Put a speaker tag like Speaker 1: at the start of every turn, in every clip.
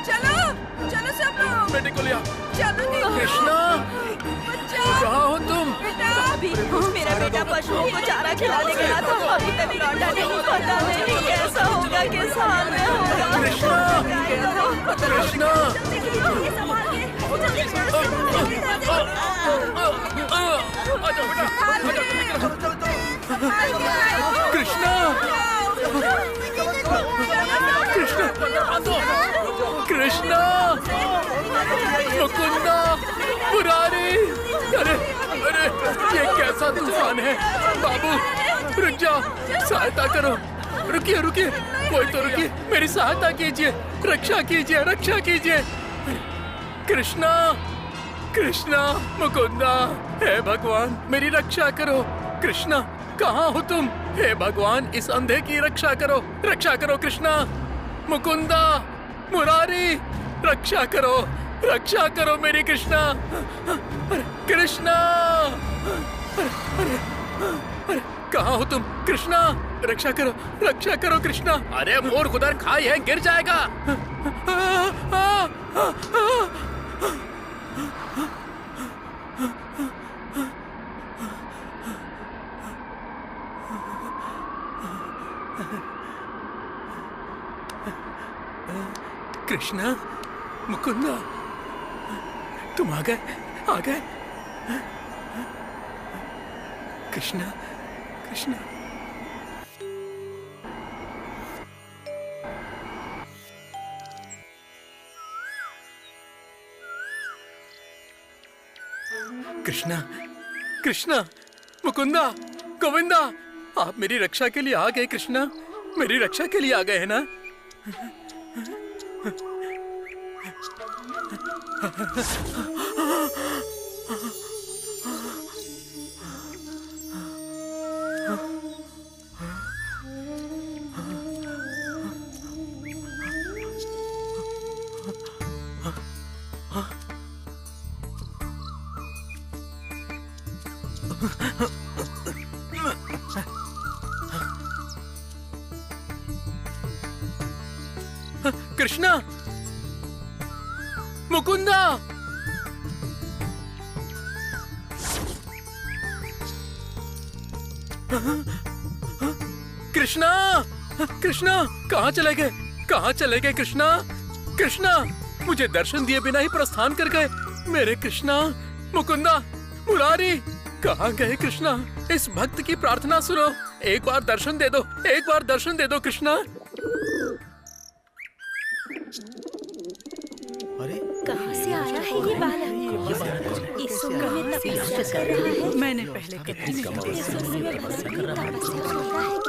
Speaker 1: चलो चलो सब लोग,
Speaker 2: बेटे को लिया।
Speaker 1: चलो
Speaker 2: कृष्णा, कहाँ हो तुम?
Speaker 1: अभी मेरा बेटा पशुओं को चारा खिलाने गया था, अभी तक लौटा नहीं, पता नहीं कैसा होगा, किस हाल में होगा।
Speaker 2: कृष्णा, कृष्णा, कृष्णा, मुकुंदा, मुरारी, अरे अरे ये कैसा तूफान है? बाबू रुक जाओ, सहायता करो। रुकिए रुकिए, कोई तो रुकिए, मेरी सहायता कीजिए, रक्षा कीजिए, रक्षा कीजिए। कृष्णा, कृष्णा, मुकुंदा, हे भगवान मेरी रक्षा करो। कृष्णा कहाँ हो तुम? हे भगवान इस अंधे की रक्षा करो, रक्षा करो कृष्णा। मुकुंदा, मुरारी, रक्षा करो, रक्षा करो मेरी कृष्णा। कृष्णा, अरे कहाँ हो तुम? कृष्णा रक्षा करो कृष्णा। अरे मोर खुदर खाई है, गिर जाएगा। कृष्णा, मुकुंदा, तुम आ गए, आ गए। कृष्णा, कृष्णा, कृष्णा, कृष्णा, मुकुंदा, गोविंदा, आप मेरी रक्षा के लिए आ गए। कृष्णा मेरी रक्षा के लिए आ गए हैं ना? कृष्णा, मुकुंदा, कृष्णा, कृष्णा कहाँ चले गए? कहाँ चले गए कृष्णा? कृष्णा मुझे दर्शन दिए बिना ही प्रस्थान कर गए। मेरे कृष्णा, मुकुंदा, मुरारी कहाँ गए कृष्णा? इस भक्त की प्रार्थना सुनो, एक बार दर्शन दे दो, एक बार दर्शन दे दो कृष्णा।
Speaker 3: अरे
Speaker 1: कहाँ से आया है ये बालक? इस उम्र में तपस्या कर रहा है।
Speaker 4: मैंने पहले कभी नहीं देखा।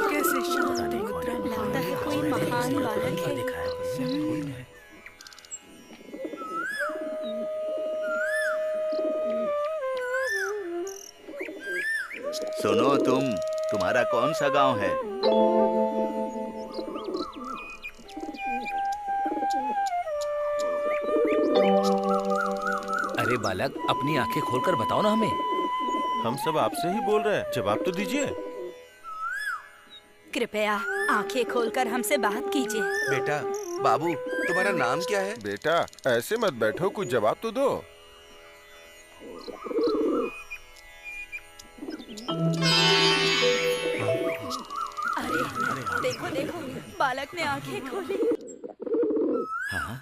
Speaker 4: कैसे शांत
Speaker 1: लगता है कोई महान बालक है।
Speaker 3: सुनो तुम्हारा कौन सा गांव है?
Speaker 5: अरे बालक, अपनी आंखें खोलकर बताओ ना हमें।
Speaker 6: हम सब आपसे ही बोल रहे हैं, जवाब तो दीजिए।
Speaker 1: कृपया आंखें खोलकर हमसे बात कीजिए।
Speaker 7: बेटा, बाबू, तुम्हारा नाम क्या है?
Speaker 6: बेटा ऐसे मत बैठो, कुछ जवाब तो दो।
Speaker 1: अरे देखो देखो, बालक ने आंखें खोली।
Speaker 5: हाँ?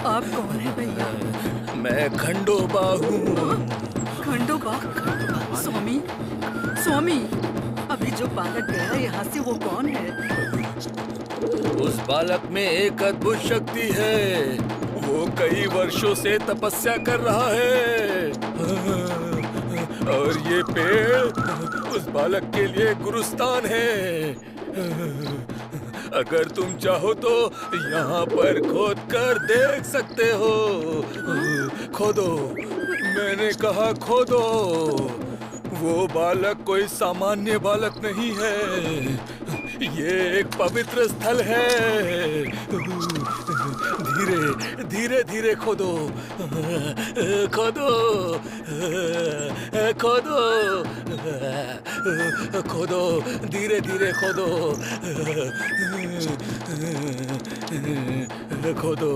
Speaker 4: आप कौन है भैया?
Speaker 2: मैं खंडोबा हूँ।
Speaker 4: खंडोबा? स्वामी, स्वामी, अभी जो बालक गया यहाँ से वो कौन है?
Speaker 2: उस बालक में एक अद्भुत शक्ति है, वो कई वर्षों से तपस्या कर रहा है और ये पेड़ उस बालक के लिए गुरुस्थान है। अगर तुम चाहो तो यहाँ पर खोद कर देख सकते हो। खोदो, मैंने कहा खोदो। वो बालक कोई सामान्य बालक नहीं है, ये एक पवित्र स्थल है। धीरे धीरे धीरे खोदो, खोदो, खोदो, खोदो, धीरे धीरे खोदो, खोदो।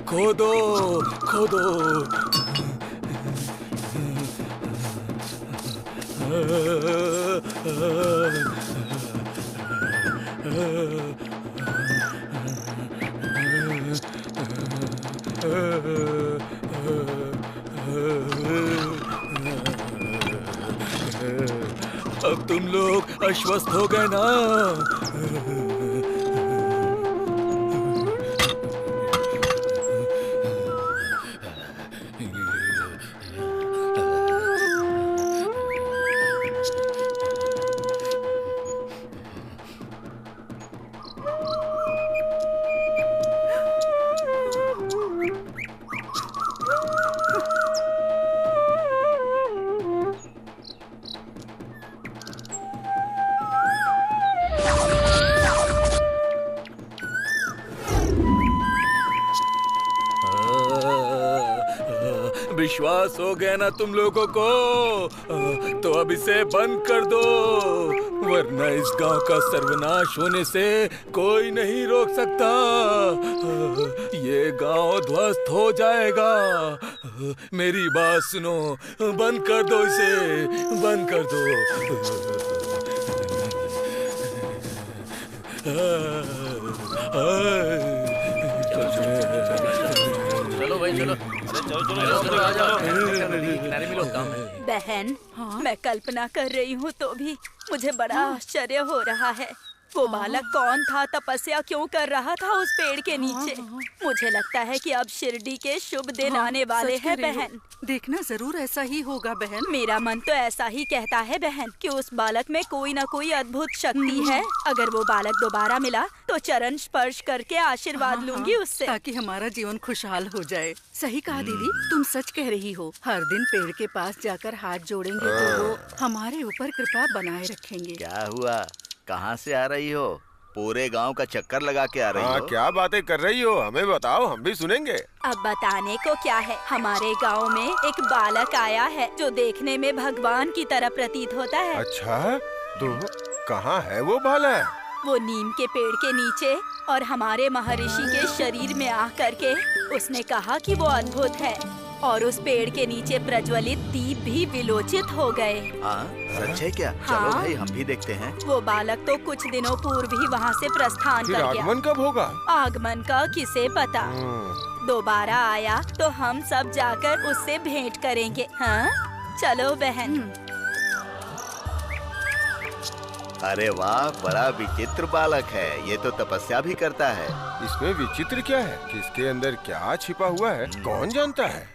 Speaker 2: खोदो, खोदो। अब तुम लोग आश्वस्त हो गए ना? विश्वास हो गया ना तुम लोगों को? तो अब इसे बंद कर दो, वरना इस गांव का सर्वनाश होने से कोई नहीं रोक सकता। ये गांव ध्वस्त हो जाएगा। मेरी बात सुनो, बंद कर दो इसे, बंद कर दो।
Speaker 5: चलो भाई चलो, चलो आ जाओ, किनारे मिलो, काम है।
Speaker 1: बहन, मैं कल्पना कर रही हूँ तो भी मुझे बड़ा आश्चर्य हो रहा है। वो बालक कौन था? तपस्या क्यों कर रहा था उस पेड़ के नीचे? मुझे लगता है कि अब शिरडी के शुभ दिन आने वाले हैं बहन।
Speaker 4: देखना जरूर ऐसा ही होगा बहन।
Speaker 1: मेरा मन तो ऐसा ही कहता है बहन कि उस बालक में कोई न कोई अद्भुत शक्ति है। अगर वो बालक दोबारा मिला तो चरण स्पर्श करके आशीर्वाद लूंगी उससे,
Speaker 4: ताकि हमारा जीवन खुशहाल हो जाए। सही कहा दीदी, तुम सच कह रही हो। हर दिन पेड़ के पास जाकर हाथ जोड़ेंगे तो वो हमारे ऊपर कृपा बनाए रखेंगे।
Speaker 3: क्या हुआ? कहाँ से आ रही हो? पूरे गांव का चक्कर लगा के आ रही हो?
Speaker 6: क्या बातें कर रही हो? हमें बताओ, हम भी सुनेंगे।
Speaker 1: अब बताने को क्या है, हमारे गांव में एक बालक आया है जो देखने में भगवान की तरह प्रतीत होता है।
Speaker 6: अच्छा, तो कहाँ है वो बालक?
Speaker 1: वो नीम के पेड़ के नीचे और हमारे महर्षि के शरीर में आ करके उसने कहा कि वो अद्भुत है और उस पेड़ के नीचे प्रज्वलित दीप भी विलोचित हो गए।
Speaker 3: हाँ, सच है क्या? चलो
Speaker 1: हाँ।
Speaker 3: भाई, हम भी देखते हैं।
Speaker 1: वो बालक तो कुछ दिनों पूर्व ही वहाँ से प्रस्थान
Speaker 6: फिर
Speaker 1: कर गया।
Speaker 6: आगमन कब होगा?
Speaker 1: आगमन का किसे पता। दोबारा आया तो हम सब जाकर उससे भेंट करेंगे। हाँ, चलो बहन।
Speaker 3: अरे वाह, बड़ा विचित्र बालक है। ये तो तपस्या भी करता है।
Speaker 6: इसमें विचित्र क्या है? किसके अंदर क्या छिपा हुआ है, कौन जानता है?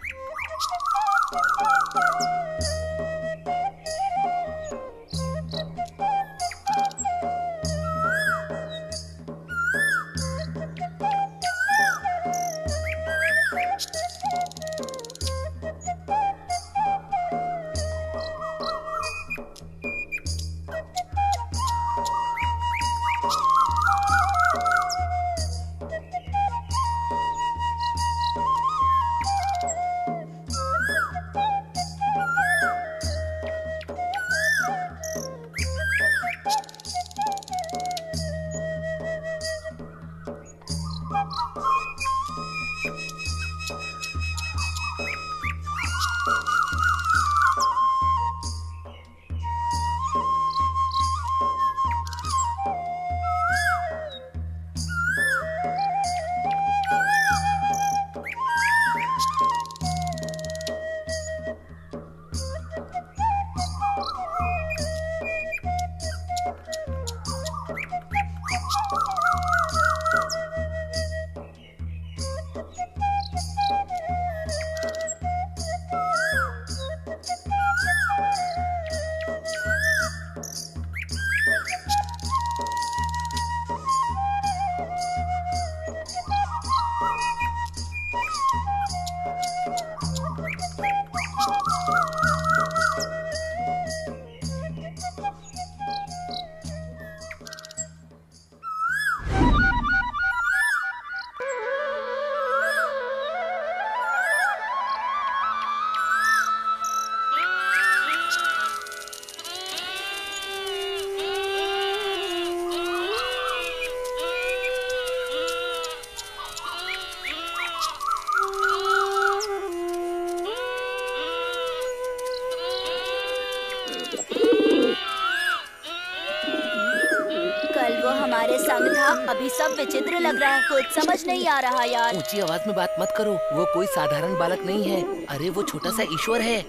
Speaker 1: विचित्र लग रहा है। कुछ समझ नहीं आ रहा यार।
Speaker 5: ऊंची आवाज में बात मत करो, वो कोई साधारण बालक नहीं है। अरे वो छोटा सा ईश्वर है।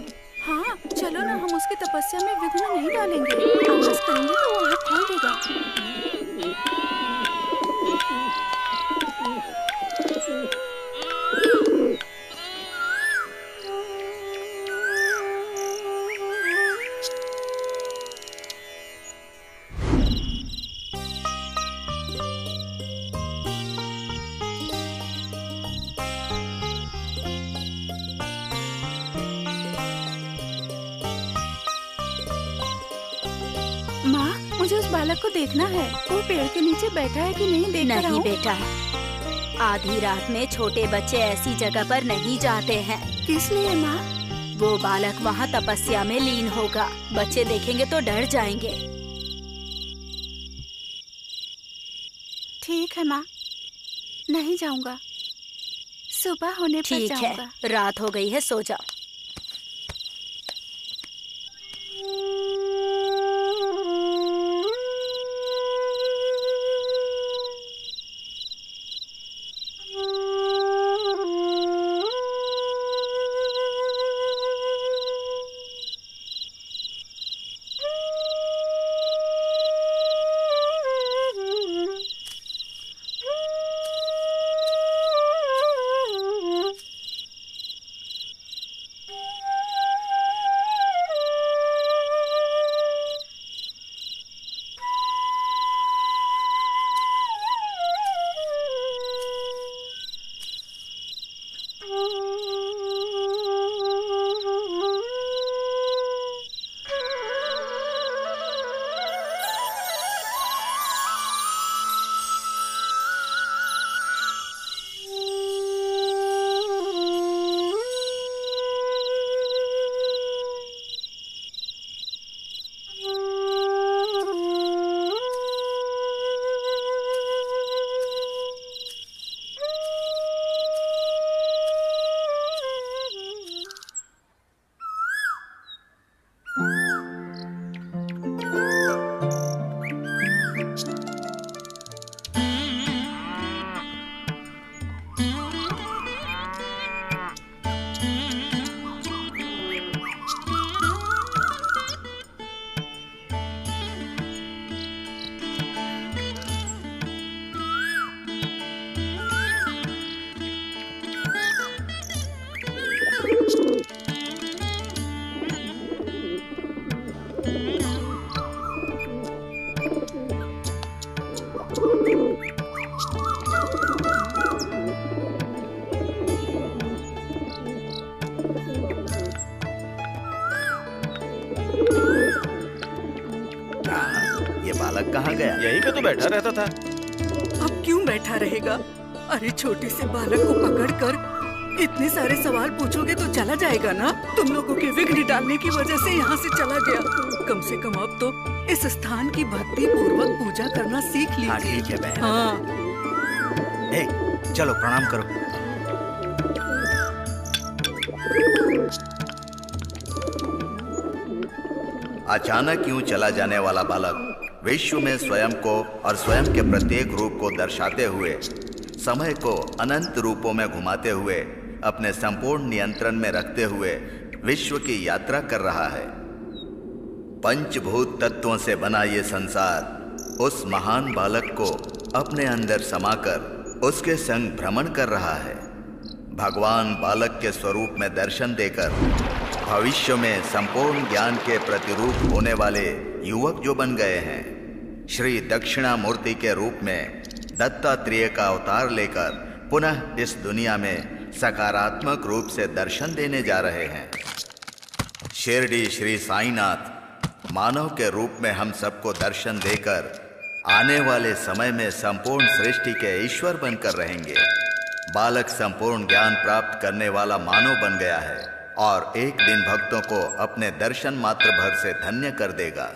Speaker 4: हाँ चलो ना, हम उसकी तपस्या में विघ्न नहीं डालेंगे। आवाज करेंगे तो वो आँख खोल देगा। माँ, मुझे उस बालक को देखना है। वो पेड़ के नीचे बैठा है कि नहीं देख
Speaker 1: नहीं बेटा, आधी रात में छोटे बच्चे ऐसी जगह पर नहीं जाते हैं।
Speaker 4: किस लिए माँ?
Speaker 1: वो बालक वहाँ तपस्या में लीन होगा। बच्चे देखेंगे तो डर जाएंगे।
Speaker 4: ठीक है माँ, नहीं जाऊंगा। सुबह होने पर
Speaker 1: ठीक है,
Speaker 4: जाऊंगा।
Speaker 1: रात हो गई है, सो जाओ।
Speaker 3: बालक कहाँ गया?
Speaker 6: यहीं पे तो बैठा रहता था।
Speaker 4: अब क्यों बैठा रहेगा? अरे छोटे से बालक को पकड़कर इतने सारे सवाल पूछोगे तो चला जाएगा ना। तुम लोगों के विघ्न डालने की वजह से यहाँ से चला गया। कम से कम अब तो इस स्थान की भक्ति पूर्वक पूजा करना सीख लीजिए।
Speaker 3: हाँ ठीक है बहन।
Speaker 4: हाँ।
Speaker 3: चलो प्रणाम करो। अचानक यूं चला जाने वाला बालक विश्व में स्वयं को और स्वयं के प्रत्येक रूप को दर्शाते हुए, समय को अनंत रूपों में घुमाते हुए, अपने संपूर्ण नियंत्रण में रखते हुए विश्व की यात्रा कर रहा है। पंचभूत तत्वों से बना ये संसार उस महान बालक को अपने अंदर समाकर उसके संग भ्रमण कर रहा है। भगवान बालक के स्वरूप में दर्शन देकर भविष्य में संपूर्ण ज्ञान के प्रतिरूप होने वाले युवक जो बन गए हैं, श्री दक्षिणामूर्ति के रूप में दत्तात्रेय का अवतार लेकर पुनः इस दुनिया में सकारात्मक रूप से दर्शन देने जा रहे हैं। शिरडी श्री साईनाथ मानव के रूप में हम सबको दर्शन देकर आने वाले समय में संपूर्ण सृष्टि के ईश्वर बनकर रहेंगे। बालक संपूर्ण ज्ञान प्राप्त करने वाला मानव बन गया है और एक दिन भक्तों को अपने दर्शन मात्र भर से धन्य कर देगा।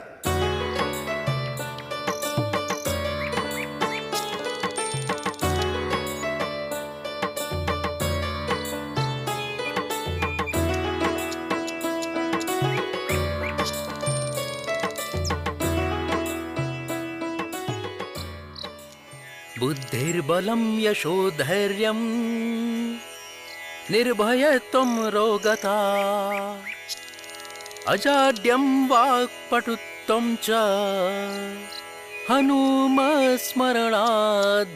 Speaker 2: बुद्धिर्बलं यशोधैर्यं निर्भयत्वं रोगता अजाड्यं वाक्पटुत्वं च हनुमत्स्मरणात्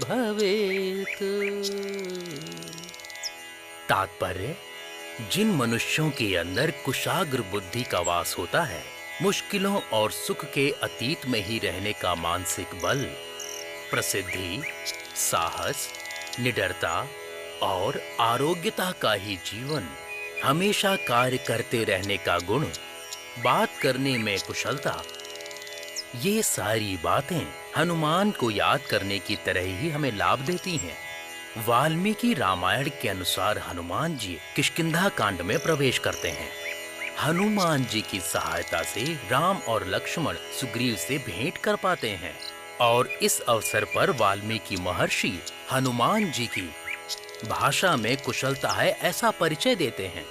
Speaker 2: भवेत्। तात्पर्य, जिन मनुष्यों के अंदर कुशाग्र बुद्धि का वास होता है, मुश्किलों और सुख के अतीत में ही रहने का मानसिक बल, प्रसिद्धि, साहस, निडरता और आरोग्यता का ही जीवन, हमेशा कार्य करते रहने का गुण, बात करने में कुशलता, ये सारी बातें हनुमान को याद करने की तरह ही हमें लाभ देती हैं। वाल्मीकि रामायण के अनुसार हनुमान जी किष्किंधा कांड में प्रवेश करते हैं। हनुमान जी की सहायता से राम और लक्ष्मण सुग्रीव से भेंट कर पाते हैं और इस अवसर पर वाल्मीकि महर्षि हनुमान जी की भाषा में कुशलता है ऐसा परिचय देते हैं।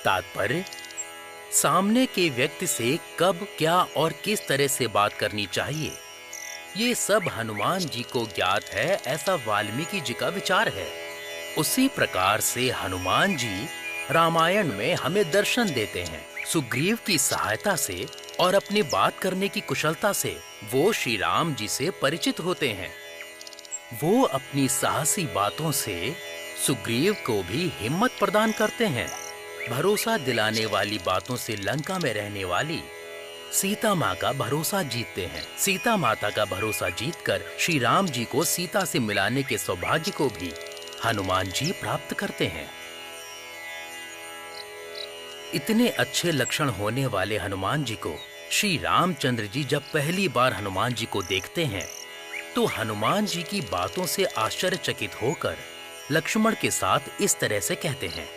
Speaker 2: तात्पर्य, सामने के व्यक्ति से कब, क्या और किस तरह से बात करनी चाहिए, ये सब हनुमान जी को ज्ञात है ऐसा वाल्मीकि जी का विचार है। उसी प्रकार से हनुमान जी रामायण में हमें दर्शन देते हैं। सुग्रीव की सहायता से और अपनी बात करने की कुशलता से वो श्री राम जी से परिचित होते हैं। वो अपनी साहसी बातों से सुग्रीव को भी हिम्मत प्रदान करते हैं। भरोसा दिलाने वाली बातों से लंका में रहने वाली सीता माँ का भरोसा जीतते हैं। सीता माता का भरोसा जीतकर श्री राम जी को सीता से मिलाने के सौभाग्य को भी हनुमान जी प्राप्त करते हैं। इतने अच्छे लक्षण होने वाले हनुमान जी को श्री रामचंद्र जी जब पहली बार हनुमान जी को देखते हैं तो हनुमान जी की बातों से आश्चर्यचकित होकर लक्ष्मण के साथ इस तरह से कहते हैं,